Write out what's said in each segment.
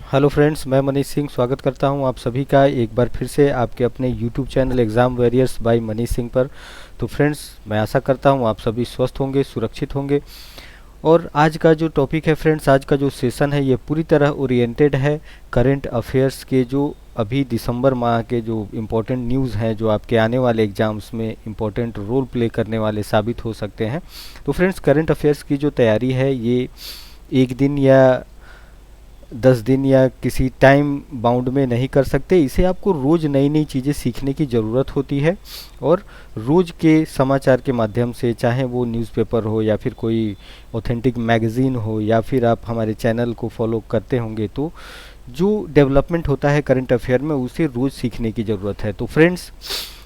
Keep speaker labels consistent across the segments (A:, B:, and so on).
A: Hello friends, मैं मनीष सिंह स्वागत करता हूं आप सभी का एक बार फिर से आपके अपने YouTube channel exam warriors by Manish Singh पर। तो फ्रेंड्स, मैं आशा करता हूं आप सभी स्वस्थ होंगे, सुरक्षित होंगे। और आज का जो टॉपिक है फ्रेंड्स, आज का जो सेशन है ये पूरी तरह ओरिएंटेड है करंट अफेयर्स के, जो अभी दिसंबर माह के जो इम्पोर्टेंट न्यूज़ हैं, जो आपके आने वाले एग्ज़ाम्स में इम्पोर्टेंट रोल प्ले करने वाले साबित हो सकते हैं। तो फ्रेंड्स, करंट अफेयर्स की जो तैयारी है ये एक दिन या 10 दिन या किसी टाइम बाउंड में नहीं कर सकते। इसे आपको रोज़ नई नई चीज़ें सीखने की ज़रूरत होती है और रोज़ के समाचार के माध्यम से, चाहे वो न्यूज़पेपर हो या फिर कोई ऑथेंटिक मैगज़ीन हो या फिर आप हमारे चैनल को फॉलो करते होंगे, तो जो डेवलपमेंट होता है करंट अफेयर में उसे रोज़ सीखने की ज़रूरत है। तो फ्रेंड्स,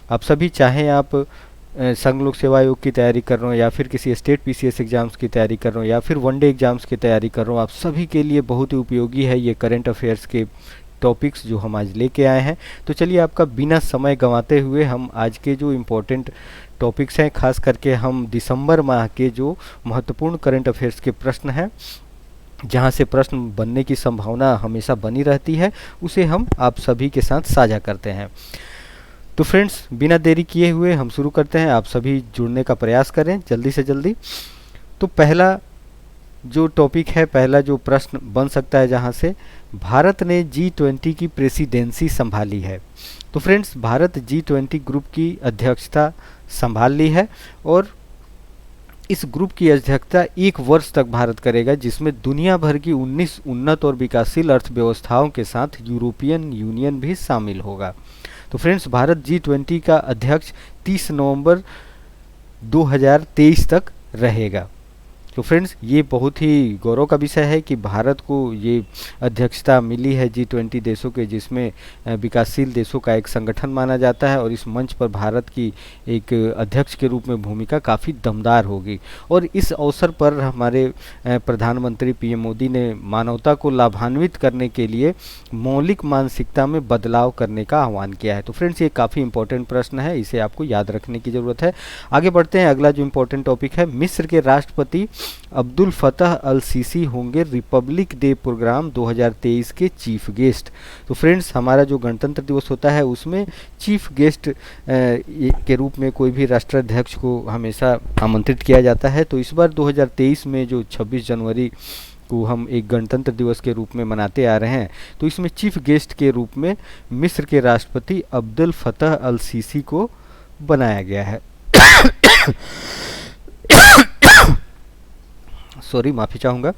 A: आप सभी, चाहे आप संघ लोक सेवा आयोग की तैयारी कर रहे हो या फिर किसी स्टेट पीसीएस एग्जाम्स की तैयारी कर रहे हो या फिर वनडे एग्जाम्स की तैयारी कर रहे हो, आप सभी के लिए बहुत ही उपयोगी है ये करंट अफेयर्स के टॉपिक्स जो हम आज लेके आए हैं। तो चलिए, आपका बिना समय गंवाते हुए हम आज के जो इम्पोर्टेंट टॉपिक्स हैं, खास करके हम दिसंबर माह के जो महत्वपूर्ण करंट अफेयर्स के प्रश्न हैं, जहां से प्रश्न बनने की संभावना हमेशा बनी रहती है, उसे हम आप सभी के साथ साझा करते हैं। तो फ्रेंड्स, बिना देरी किए हुए हम शुरू करते हैं। आप सभी जुड़ने का प्रयास करें जल्दी से जल्दी। तो पहला जो टॉपिक है, पहला जो प्रश्न बन सकता है, जहां से भारत ने G20 की प्रेसिडेंसी संभाली है। तो फ्रेंड्स, भारत G20 ग्रुप की अध्यक्षता संभाल ली है और इस ग्रुप की अध्यक्षता 1 वर्ष तक भारत करेगा, जिसमें दुनिया भर की 19 उन्नत और विकासशील अर्थव्यवस्थाओं के साथ यूरोपियन यूनियन भी शामिल होगा। तो फ्रेंड्स, भारत G20 का अध्यक्ष 30 नवंबर 2023 तक रहेगा। तो फ्रेंड्स, ये बहुत ही गौरव का विषय है कि भारत को ये अध्यक्षता मिली है G20 देशों के, जिसमें विकासशील देशों का एक संगठन माना जाता है और इस मंच पर भारत की एक अध्यक्ष के रूप में भूमिका काफ़ी दमदार होगी। और इस अवसर पर हमारे प्रधानमंत्री पीएम मोदी ने मानवता को लाभान्वित करने के लिए मौलिक मानसिकता में बदलाव करने का आह्वान किया है। तो फ्रेंड्स, ये काफ़ी इंपॉर्टेंट प्रश्न है, इसे आपको याद रखने की ज़रूरत है। आगे बढ़ते हैं। अगला जो इम्पोर्टेंट टॉपिक है, मिस्र के राष्ट्रपति अब्दुल फतह अल सीसी होंगे रिपब्लिक डे प्रोग्राम 2023 के चीफ गेस्ट। तो फ्रेंड्स, हमारा जो गणतंत्र दिवस होता है उसमें चीफ गेस्ट के रूप में कोई भी राष्ट्राध्यक्ष को हमेशा आमंत्रित किया जाता है। तो इस बार 2023 में जो 26 जनवरी को हम एक गणतंत्र दिवस के रूप में मनाते आ रहे हैं, तो इसमें चीफ गेस्ट के रूप में मिस्र के राष्ट्रपति अब्दुल फतह अल सीसी को बनाया गया है। सॉरी, माफ़ी चाहूँगा।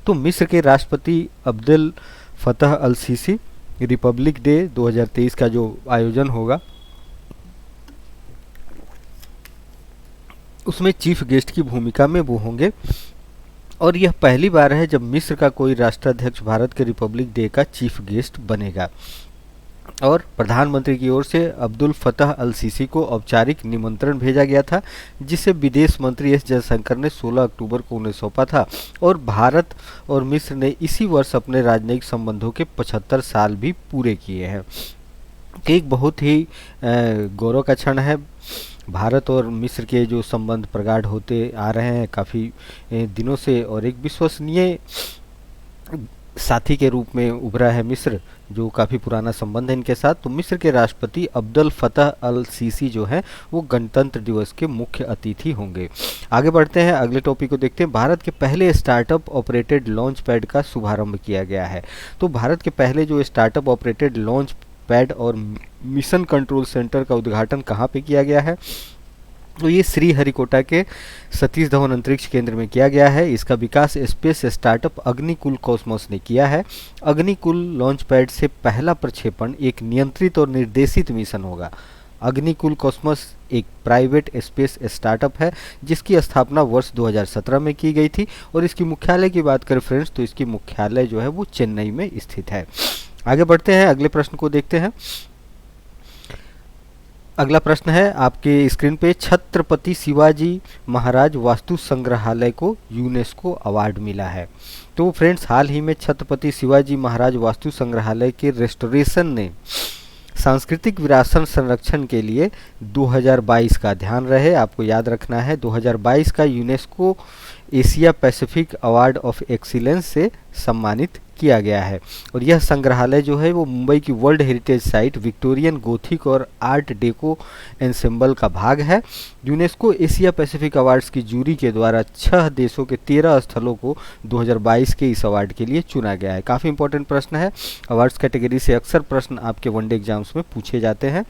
A: तो मिस्र के राष्ट्रपति अब्दुल फतह अल सीसी रिपब्लिक डे 2023 का जो आयोजन होगा उसमें चीफ गेस्ट की भूमिका में वो होंगे। और यह पहली बार है जब मिस्र का कोई राष्ट्राध्यक्ष भारत के रिपब्लिक डे का चीफ गेस्ट बनेगा। और प्रधानमंत्री की ओर से अब्दुल फतह अल सीसी को औपचारिक निमंत्रण भेजा गया था, जिसे विदेश मंत्री एस जयशंकर ने 16 अक्टूबर को उन्हें सौंपा था। और भारत और मिस्र ने इसी वर्ष अपने राजनयिक संबंधों के 75 साल भी पूरे किए हैं। एक बहुत ही गौरव का क्षण है। भारत और मिस्र के जो संबंध प्रगाढ़ होते आ रहे हैं काफ़ी दिनों से, और एक विश्वसनीय साथी के रूप में उभरा है मिस्र, जो काफ़ी पुराना संबंध है इनके साथ। तो मिस्र के राष्ट्रपति अब्दुल फतह अल सीसी जो है वो गणतंत्र दिवस के मुख्य अतिथि होंगे। आगे बढ़ते हैं, अगले टॉपिक को देखते हैं। भारत के पहले स्टार्टअप ऑपरेटेड लॉन्च पैड का शुभारंभ किया गया है। तो भारत के पहले जो स्टार्टअप ऑपरेटेड लॉन्च पैड और मिशन कंट्रोल सेंटर का उद्घाटन कहाँ पे किया गया है? तो ये श्रीहरिकोटा के सतीश धवन अंतरिक्ष केंद्र में किया गया है। इसका विकास स्पेस स्टार्टअप अग्निकुल कॉस्मोस ने किया है। अग्निकुल लॉन्च पैड से पहला प्रक्षेपण एक नियंत्रित और निर्देशित मिशन होगा। अग्निकुल कॉस्मोस एक प्राइवेट स्पेस स्टार्टअप है जिसकी स्थापना वर्ष 2017 में की गई थी। और इसकी मुख्यालय की बात करें फ्रेंड्स, तो इसकी मुख्यालय जो है वो चेन्नई में स्थित है। आगे बढ़ते हैं, अगले प्रश्न को देखते हैं। अगला प्रश्न है आपके स्क्रीन पे, छत्रपति शिवाजी महाराज वास्तु संग्रहालय को यूनेस्को अवार्ड मिला है। तो फ्रेंड्स, हाल ही में छत्रपति शिवाजी महाराज वास्तु संग्रहालय के रेस्टोरेशन ने सांस्कृतिक विरासत संरक्षण के लिए 2022 का, ध्यान रहे आपको याद रखना है, 2022 का UNESCO Asia Pacific award of excellence से सम्मानित किया गया है। और यह संग्रहालय जो है वो मुंबई की world heritage site Victorian Gothic और आर्ट डेको एंसेम्बल का भाग है। यूनेस्को एशिया पैसिफिक अवार्ड्स की जूरी के द्वारा 6 देशों के 13 स्थलों को 2022 के इस अवार्ड के लिए चुना गया है। काफ़ी इंपॉर्टेंट प्रश्न है, अवार्ड्स कैटेगरी से अक्सर प्रश्न आपके वनडे एग्जाम्स में पूछे जाते हैं,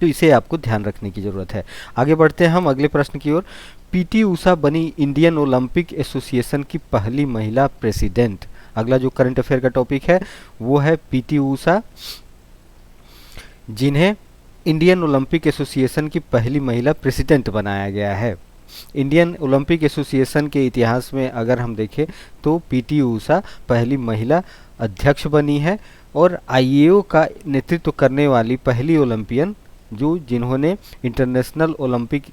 A: तो इसे आपको ध्यान रखने की ज़रूरत है। आगे बढ़ते हैं हम अगले प्रश्न की ओर। पीटी उषा बनी इंडियन ओलंपिक एसोसिएशन की पहली महिला प्रेसिडेंट। अगला जो करंट अफेयर का टॉपिक है वो है पीटी उषा, जिन्हें इंडियन ओलंपिक एसोसिएशन की पहली महिला प्रेसिडेंट बनाया गया है। इंडियन ओलंपिक एसोसिएशन के इतिहास में अगर हम देखें तो पीटी उषा पहली महिला अध्यक्ष बनी है और आईएओ का नेतृत्व करने वाली पहली ओलंपियन जिन्होंने इंटरनेशनल ओलंपिक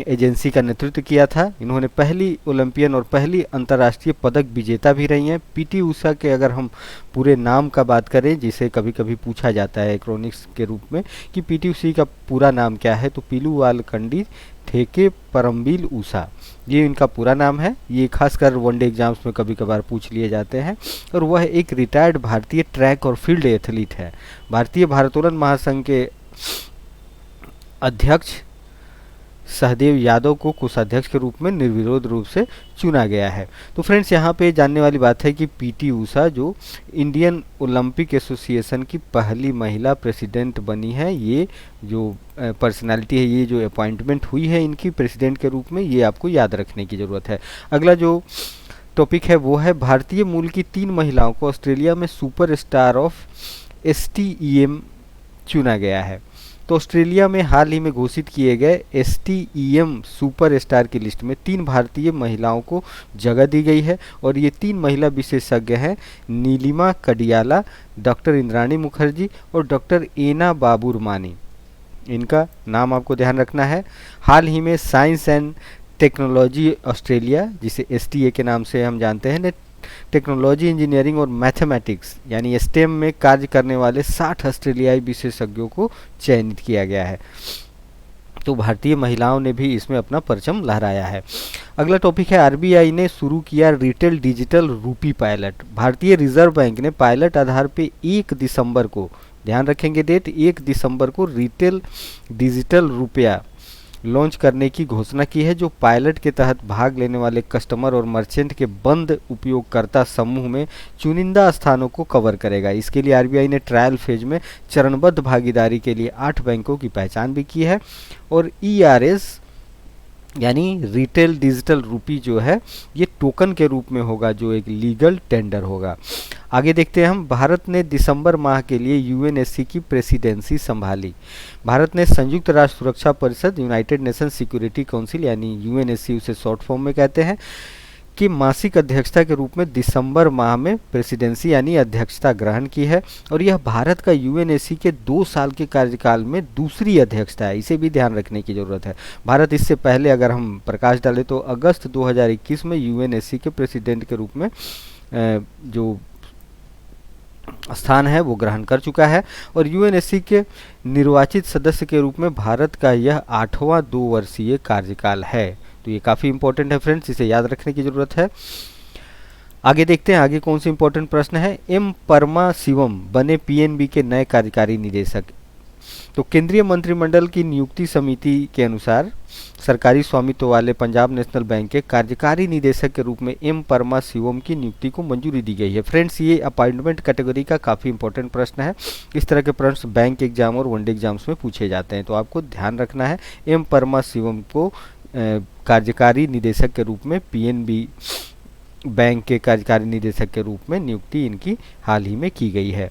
A: एजेंसी का नेतृत्व किया था। इन्होंने पहली ओलंपियन और पहली अंतर्राष्ट्रीय पदक विजेता भी रही हैं। पीटी उषा के अगर हम पूरे नाम का बात करें, जिसे कभी कभी पूछा जाता है क्रोनिक्स के रूप में कि पीटी उषा का पूरा नाम क्या है, तो पीलूवाल कंडी ठेके परमबील उषा, ये इनका पूरा नाम है। ये खासकर वनडे एग्जाम्स में कभी कभार पूछ लिए जाते हैं। और वह एक रिटायर्ड भारतीय ट्रैक और फील्ड एथलीट है। भारतीय भारोत्तोलन महासंघ के अध्यक्ष सहदेव यादव को कोषाध्यक्ष के रूप में निर्विरोध रूप से चुना गया है। तो फ्रेंड्स, यहाँ पे जानने वाली बात है कि पीटी उषा जो इंडियन ओलंपिक एसोसिएशन की पहली महिला प्रेसिडेंट बनी है, ये जो पर्सनालिटी है, ये जो अपॉइंटमेंट हुई है इनकी प्रेसिडेंट के रूप में, ये आपको याद रखने की ज़रूरत है। अगला जो टॉपिक है वो है भारतीय मूल की 3 महिलाओं को ऑस्ट्रेलिया में सुपर स्टार ऑफ STEM चुना गया है। तो ऑस्ट्रेलिया में हाल ही में घोषित किए गए STEM सुपर स्टार की लिस्ट में 3 भारतीय महिलाओं को जगह दी गई है और ये 3 महिला विशेषज्ञ हैं नीलिमा कडियाला, डॉक्टर इंद्राणी मुखर्जी और डॉक्टर एना बाबुरमानी। इनका नाम आपको ध्यान रखना है। हाल ही में साइंस एंड टेक्नोलॉजी ऑस्ट्रेलिया, जिसे STA के नाम से हम जानते हैं, ने टेक्नोलॉजी, इंजीनियरिंग और मैथमेटिक्स यानी STEM में कार्य करने वाले 60 ऑस्ट्रेलियाई विशेषज्ञों को चयनित किया गया है। तो भारतीय महिलाओं ने भी इसमें अपना परचम लहराया है। अगला टॉपिक है RBI ने शुरू किया रिटेल डिजिटल रूपी पायलट। भारतीय रिजर्व बैंक ने पायलट आधार पे 1 दिसंबर को, ध्यान रखेंगे डेट, 1 दिसंबर को रिटेल डिजिटल रुपया लॉन्च करने की घोषणा की है, जो पायलट के तहत भाग लेने वाले कस्टमर और मर्चेंट के बंद उपयोगकर्ता समूह में चुनिंदा स्थानों को कवर करेगा। इसके लिए RBI ने ट्रायल फेज में चरणबद्ध भागीदारी के लिए 8 बैंकों की पहचान भी की है और ERS यानी रिटेल डिजिटल रूपी जो है ये टोकन के रूप में होगा, जो एक लीगल टेंडर होगा। आगे देखते हैं हम। भारत ने दिसंबर माह के लिए UNSC की प्रेसिडेंसी संभाली। भारत ने संयुक्त राष्ट्र सुरक्षा परिषद, यूनाइटेड नेशन सिक्योरिटी काउंसिल यानी UNSC उसे शॉर्ट फॉर्म में कहते हैं, की मासिक अध्यक्षता के रूप में दिसंबर माह में प्रेसिडेंसी यानी अध्यक्षता ग्रहण की है और यह भारत का UNSC के 2 साल के कार्यकाल में दूसरी अध्यक्षता है। इसे भी ध्यान रखने की ज़रूरत है। भारत इससे पहले अगर हम प्रकाश डालें तो अगस्त 2021 में UNSC के प्रेसिडेंट के रूप में जो स्थान है वो ग्रहण कर चुका है और UNSC के निर्वाचित सदस्य के रूप में भारत का यह 8वां 2 वर्षीय कार्यकाल है। तो ये काफ़ी इंपॉर्टेंट है फ्रेंड्स, इसे याद रखने की ज़रूरत है। आगे देखते हैं आगे कौन से इंपॉर्टेंट प्रश्न है। M परमा शिवम बने PNB के नए कार्यकारी निदेशक। तो केंद्रीय मंत्रिमंडल की नियुक्ति समिति के अनुसार सरकारी स्वामित्व वाले पंजाब नेशनल बैंक के कार्यकारी निदेशक के रूप में M परमा शिवम की नियुक्ति को मंजूरी दी गई है। फ्रेंड्स, ये अपॉइंटमेंट कैटेगरी का काफ़ी इंपॉर्टेंट प्रश्न है। इस तरह के प्रश्न बैंक एग्जाम और वनडे एग्जाम्स में पूछे जाते हैं, तो आपको ध्यान रखना है। M परमा शिवम को कार्यकारी निदेशक के रूप में PNB बैंक के कार्यकारी निदेशक के रूप में नियुक्ति इनकी हाल ही में की गई है।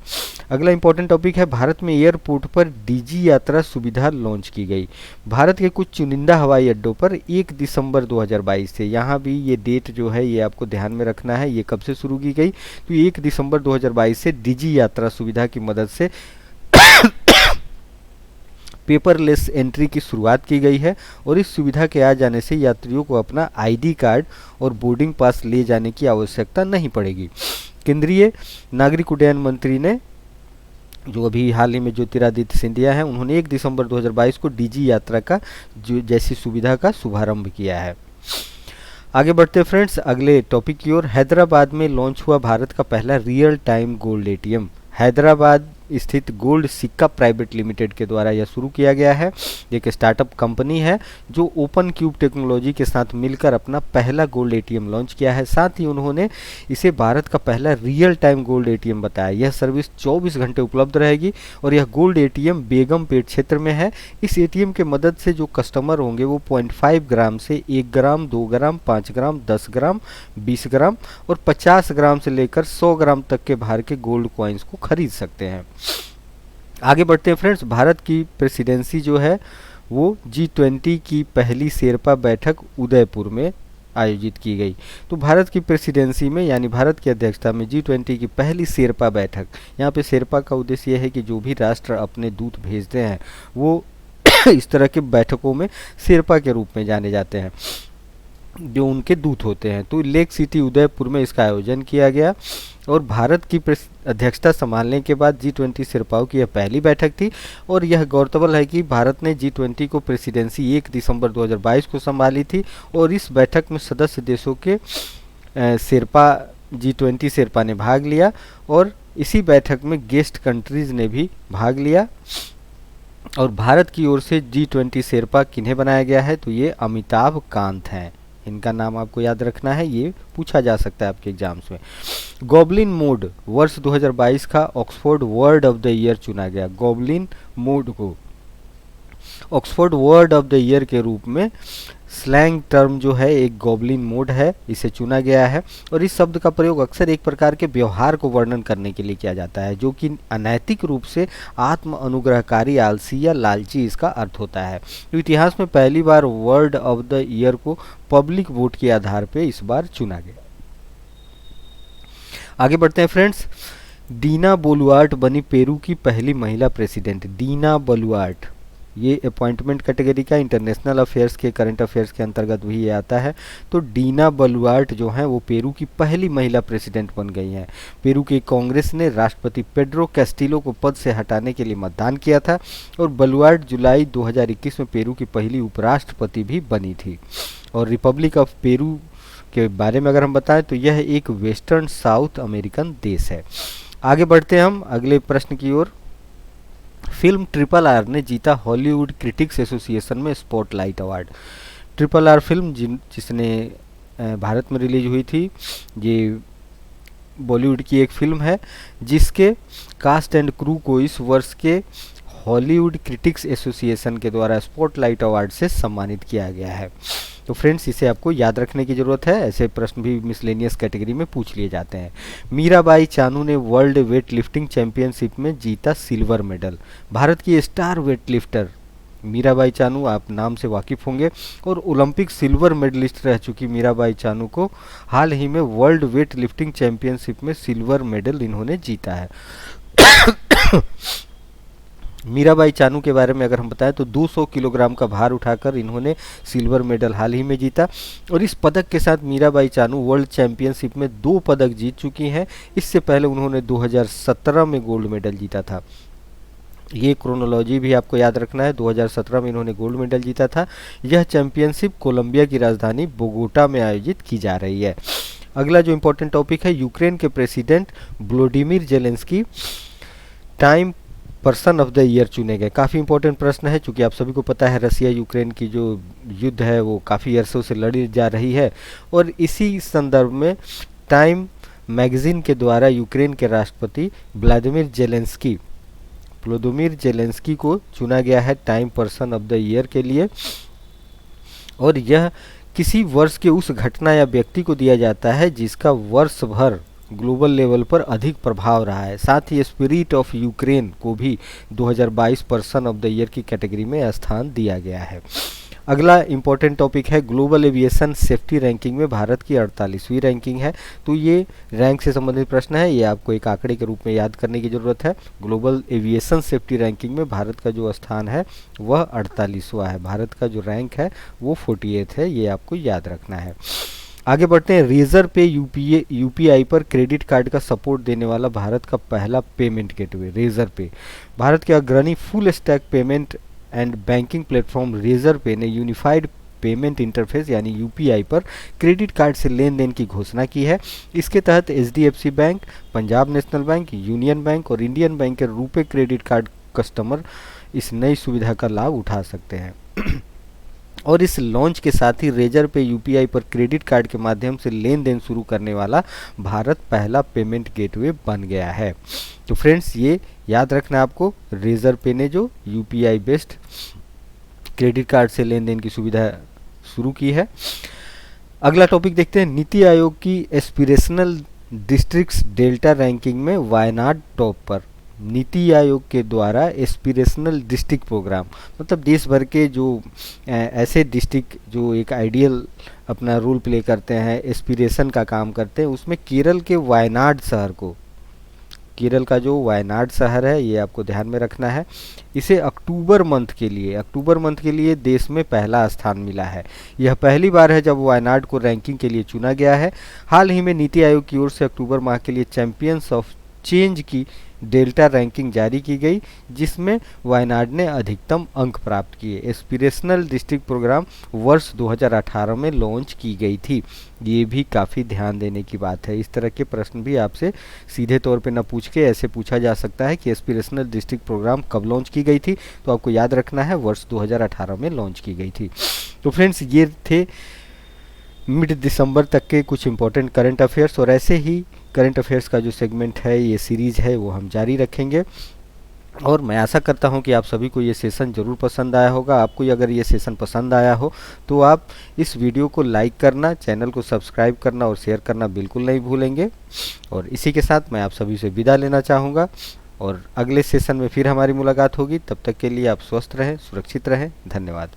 A: अगला इंपॉर्टेंट टॉपिक है। भारत में एयरपोर्ट पर डिजी यात्रा सुविधा लॉन्च की गई। भारत के कुछ चुनिंदा हवाई अड्डों पर 1 दिसंबर 2022 से, यहाँ भी ये डेट जो है ये आपको ध्यान में रखना है, ये कब से शुरू की गई, तो 1 दिसंबर 2022 से डिजी यात्रा सुविधा की मदद से पेपरलेस एंट्री की शुरुआत की गई है और इस सुविधा के आ जाने से यात्रियों को अपना ID कार्ड और बोर्डिंग पास ले जाने की आवश्यकता नहीं पड़ेगी। केंद्रीय नागरिक उड्डयन मंत्री ने, जो अभी हाल ही में ज्योतिरादित्य सिंधिया हैं, उन्होंने 1 दिसंबर 2022 को डिजी यात्रा का जैसी सुविधा का शुभारंभ किया है। आगे बढ़ते फ्रेंड्स अगले टॉपिक की ओर। हैदराबाद में लॉन्च हुआ भारत का पहला real time gold ATM. Hyderabad स्थित गोल्ड सिक्का प्राइवेट लिमिटेड के द्वारा यह शुरू किया गया है। एक स्टार्टअप कंपनी है जो ओपन क्यूब टेक्नोलॉजी के साथ मिलकर अपना पहला गोल्ड एटीएम लॉन्च किया है। साथ ही उन्होंने इसे भारत का पहला रियल टाइम गोल्ड एटीएम बताया। यह सर्विस 24 घंटे उपलब्ध रहेगी और यह गोल्ड एटीएम बेगमपेट क्षेत्र में है। इस एटीएम के मदद से जो कस्टमर होंगे वो 0.5 ग्राम से 1 ग्राम, 2 ग्राम, 5 ग्राम, 10 ग्राम, 20 ग्राम और 50 ग्राम से लेकर 100 ग्राम तक के भार के गोल्ड कॉइन्स को खरीद सकते हैं। आगे बढ़ते हैं फ्रेंड्स। भारत की प्रेसिडेंसी जो है वो G20 की पहली शेरपा बैठक उदयपुर में आयोजित की गई। तो भारत की प्रेसिडेंसी में यानी भारत की अध्यक्षता में G20 की पहली शेरपा बैठक, यहाँ पे शेरपा का उद्देश्य यह है कि जो भी राष्ट्र अपने दूत भेजते हैं वो इस तरह के बैठकों में शेरपा के रूप में जाने जाते हैं, जो उनके दूत होते हैं। तो लेक सिटी उदयपुर में इसका आयोजन किया गया और भारत की अध्यक्षता संभालने के बाद G20 शेरपाओं की यह पहली बैठक थी। और यह गौरतलब है कि भारत ने G20 को प्रेसिडेंसी 1 दिसंबर 2022 को संभाली थी और इस बैठक में सदस्य देशों के शेरपा G20 शेरपा ने भाग लिया और इसी बैठक में गेस्ट कंट्रीज ने भी भाग लिया। और भारत की ओर से G20 शेरपा किन्हें बनाया गया है, तो ये अमिताभ कांत हैं। इनका नाम आपको याद रखना है, ये पूछा जा सकता है आपके एग्जाम्स में। गॉबलिन मोड वर्ष 2022 का Oxford word of the year चुना गया। गॉबलिन मोड को Oxford word of the year के रूप में स्लैंग टर्म जो है एक गॉबलिन मोड है, इसे चुना गया है। और इस शब्द का प्रयोग अक्सर एक प्रकार के व्यवहार को वर्णन करने के लिए किया जाता है जो कि अनैतिक रूप से आत्म अनुग्रहकारी, आलसी या लालची इसका अर्थ होता है। तो इतिहास में पहली बार वर्ड ऑफ द ईयर को पब्लिक वोट के आधार पर इस बार चुना गया। आगे बढ़ते हैं फ्रेंड्स। दीना बोलुआर्ट बनी पेरू की पहली महिला प्रेसिडेंट। दीना बोलुआर्ट ये अपॉइंटमेंट कैटेगरी का इंटरनेशनल अफेयर्स के करंट अफेयर्स के अंतर्गत भी ये आता है। तो दीना बोलुआर्ट जो हैं वो पेरू की पहली महिला प्रेसिडेंट बन गई हैं। पेरू की कांग्रेस ने राष्ट्रपति पेड्रो कैस्टिलो को पद से हटाने के लिए मतदान किया था और बोलुआर्ट जुलाई 2021 में पेरू की पहली उपराष्ट्रपति भी बनी थी। और रिपब्लिक ऑफ पेरू के बारे में अगर हम बताएं तो यह एक वेस्टर्न साउथ अमेरिकन देश है। आगे बढ़ते हैं हम अगले प्रश्न की ओर। फिल्म RRR ने जीता हॉलीवुड क्रिटिक्स एसोसिएशन में स्पॉटलाइट अवार्ड। RRR फिल्म जिसने भारत में रिलीज हुई थी, ये बॉलीवुड की एक फिल्म है जिसके कास्ट एंड क्रू को इस वर्ष के हॉलीवुड क्रिटिक्स एसोसिएशन के द्वारा स्पॉटलाइट अवार्ड से सम्मानित किया गया है। तो फ्रेंड्स इसे आपको याद रखने की ज़रूरत है, ऐसे प्रश्न भी मिसलेनियस कैटेगरी में पूछ लिए जाते हैं। मीराबाई चानू ने वर्ल्ड वेट लिफ्टिंग चैंपियनशिप में जीता सिल्वर मेडल। भारत की star weight lifter Mirabai Chanu, आप नाम से वाकिफ़ होंगे, और ओलंपिक सिल्वर मेडलिस्ट रह चुकी मीराबाई चानू को हाल ही में वर्ल्ड वेट लिफ्टिंग चैंपियनशिप में सिल्वर मेडल इन्होंने जीता है। मीराबाई चानू के बारे में अगर हम बताएं तो 200 किलोग्राम का भार उठाकर इन्होंने सिल्वर मेडल हाल ही में जीता और इस पदक के साथ मीराबाई चानू वर्ल्ड चैंपियनशिप में 2 पदक जीत चुकी हैं। इससे पहले उन्होंने 2017 में गोल्ड मेडल जीता था। ये क्रोनोलॉजी भी आपको याद रखना है, 2017 में इन्होंने गोल्ड मेडल जीता था। यह चैंपियनशिप कोलंबिया की राजधानी बोगोटा में आयोजित की जा रही है। अगला जो इम्पोर्टेंट टॉपिक है, यूक्रेन के president Volodymyr Zelensky Time person of the year चुने गए। काफ़ी इंपॉर्टेंट प्रश्न है क्योंकि आप सभी को पता है रसिया यूक्रेन की जो युद्ध है वो काफ़ी अरसों से लड़ी जा रही है और इसी संदर्भ में टाइम मैगजीन के द्वारा यूक्रेन के राष्ट्रपति व्लादिमीर जेलेंस्की को चुना गया है time person of the year के लिए। और यह किसी वर्ष के उस घटना या व्यक्ति को दिया जाता है जिसका वर्ष भर ग्लोबल लेवल पर अधिक प्रभाव रहा है। साथ ही स्पिरिट ऑफ यूक्रेन को भी 2022 पर्सन ऑफ द ईयर की कैटेगरी में स्थान दिया गया है। अगला इंपॉर्टेंट टॉपिक है, ग्लोबल एविएशन सेफ्टी रैंकिंग में भारत की 48वीं रैंकिंग है। तो ये रैंक से संबंधित प्रश्न है, ये आपको एक आंकड़े के रूप में याद करने की ज़रूरत है। ग्लोबल एविएशन सेफ्टी रैंकिंग में भारत का जो स्थान है वह 48वां है। भारत का जो रैंक है वो 48 है, ये आपको याद रखना है। आगे बढ़ते हैं। रेजर पे यूपीआई पर क्रेडिट कार्ड का सपोर्ट देने वाला भारत का पहला पेमेंट गेटवे रेजर पे। भारत के अग्रणी full stack payment and banking platform Razorpay ने यूनिफाइड पेमेंट इंटरफेस यानी यूपीआई पर क्रेडिट कार्ड से लेन देन की घोषणा की है। इसके तहत HDFC Bank, Punjab National Bank, Union Bank और इंडियन बैंक के रुपे क्रेडिट कार्ड कस्टमर इस नई सुविधा का लाभ उठा सकते हैं। और इस लॉन्च के साथ ही रेजर पे यूपीआई पर क्रेडिट कार्ड के माध्यम से लेन देन शुरू करने वाला भारत पहला पेमेंट गेटवे बन गया है। तो फ्रेंड्स, ये याद रखना आपको, रेजर पे ने जो यूपीआई बेस्ड क्रेडिट कार्ड से लेन देन की सुविधा शुरू की है। अगला टॉपिक देखते हैं। नीति आयोग की एस्पिरेशनल डिस्ट्रिक्ट्स डेल्टा रैंकिंग में वायनाड टॉप पर। नीति आयोग के द्वारा एस्पिरेशनल डिस्ट्रिक्ट प्रोग्राम, मतलब देश भर के जो ऐसे डिस्ट्रिक्ट जो एक आइडियल अपना रोल प्ले करते हैं, एस्पिरेशन का काम करते हैं, उसमें केरल के वायनाड शहर को, केरल का जो वायनाड शहर है, ये आपको ध्यान में रखना है। इसे अक्टूबर मंथ के लिए देश में पहला स्थान मिला है। यह पहली बार है जब वायनाड को रैंकिंग के लिए चुना गया है। हाल ही में नीति आयोग की ओर से अक्टूबर माह के लिए चैंपियंस ऑफ चेंज की डेल्टा रैंकिंग जारी की गई, जिसमें वायनाड ने अधिकतम अंक प्राप्त किए। एस्पिरेशनल डिस्ट्रिक्ट प्रोग्राम वर्ष 2018 में लॉन्च की गई थी। ये भी काफ़ी ध्यान देने की बात है। इस तरह के प्रश्न भी आपसे सीधे तौर पे न पूछ के ऐसे पूछा जा सकता है कि एस्पिरेशनल डिस्ट्रिक्ट प्रोग्राम कब लॉन्च की गई थी, तो आपको याद रखना है वर्ष 2018 में लॉन्च की गई थी। तो फ्रेंड्स, ये थे मिड दिसंबर तक के कुछ इंपॉर्टेंट करंट अफेयर्स, और ऐसे ही करंट अफेयर्स का जो सेगमेंट है, ये सीरीज़ है, वो हम जारी रखेंगे। और मैं आशा करता हूं कि आप सभी को ये सेशन ज़रूर पसंद आया होगा। आपको अगर ये सेशन पसंद आया हो तो आप इस वीडियो को लाइक करना, चैनल को सब्सक्राइब करना और शेयर करना बिल्कुल नहीं भूलेंगे। और इसी के साथ मैं आप सभी से विदा लेना चाहूँगा, और अगले सेशन में फिर हमारी मुलाकात होगी। तब तक के लिए आप स्वस्थ रहें, सुरक्षित रहें। धन्यवाद।